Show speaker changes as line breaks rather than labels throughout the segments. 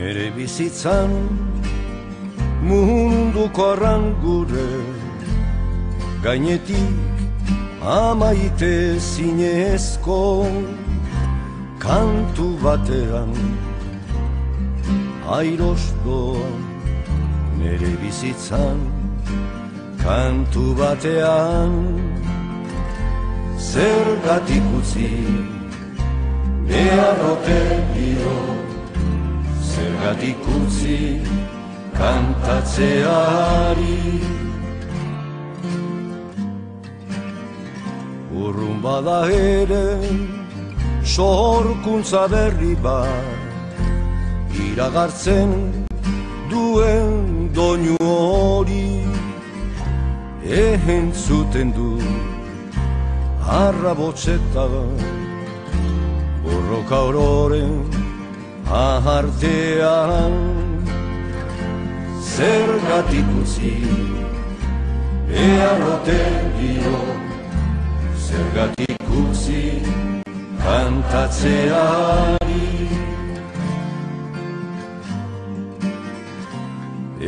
Nere bizitzan munduko arrangure gainetik amaite zinezko kantu batean airos doa. Nere bizitzan kantu batean zergatik utzi behar ote dio, zergatik utzi kantatzeari. Urrun bada ere sorkuntza berri bat iragartzen duen doinu hori, entzuten du arrabotzeta borroka ororen ahartean. Zergatik utzi behar ote dio, zergatik utzi kantatzeari.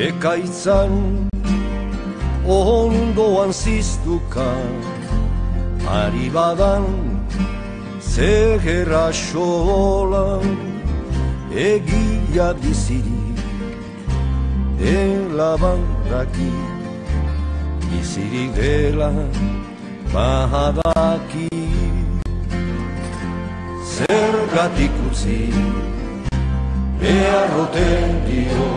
Ekaitzan ondoan ziztuka ari badan zeherra xolan, egia bizirik dela badaki, bizirik dela badaki. Zergatik utzi behar ote dio,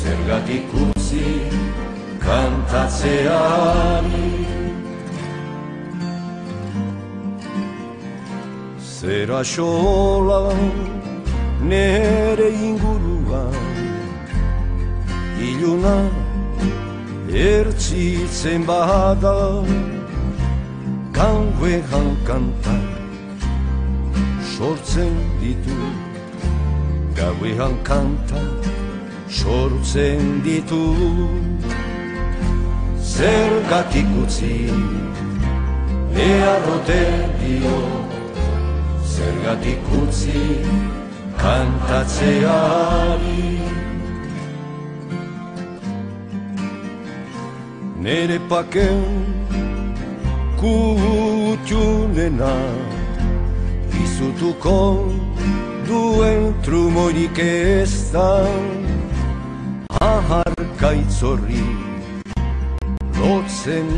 zergatik utzi kantatzeari. Zera xolan nere inguruan iluna ertzitzen bada, gauean kantak sortzen ditu, gauean kantak sortzen ditu. Zergatik utzi behar ote dio, zergatik utzi kantatzeari. Nere paken kutxunena izutuko duen trumoirik ez da, aharkaitzorri lotzen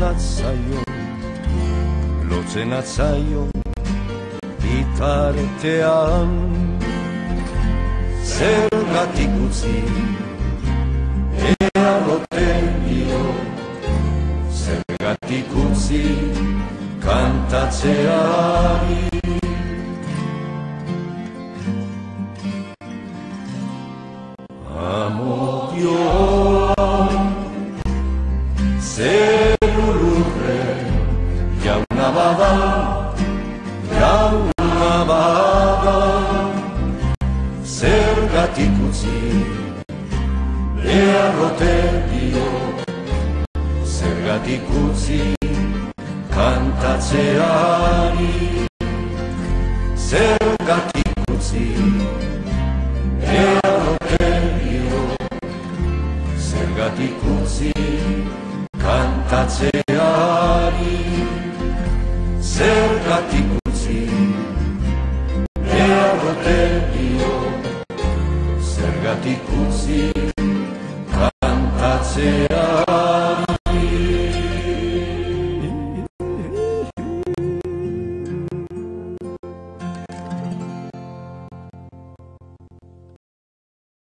atzaio bitartean. Zergatik utzi behar ote dio, zergatik utzi kantatzeari. Amodioan zerururre jauna bada, jauna bada. Zergatik utzi behar ote dio, zergatik utzi kantatzeari. Zergatik utzi behar ote dio, zergatik utzi kantatzeari. Zergatik utzi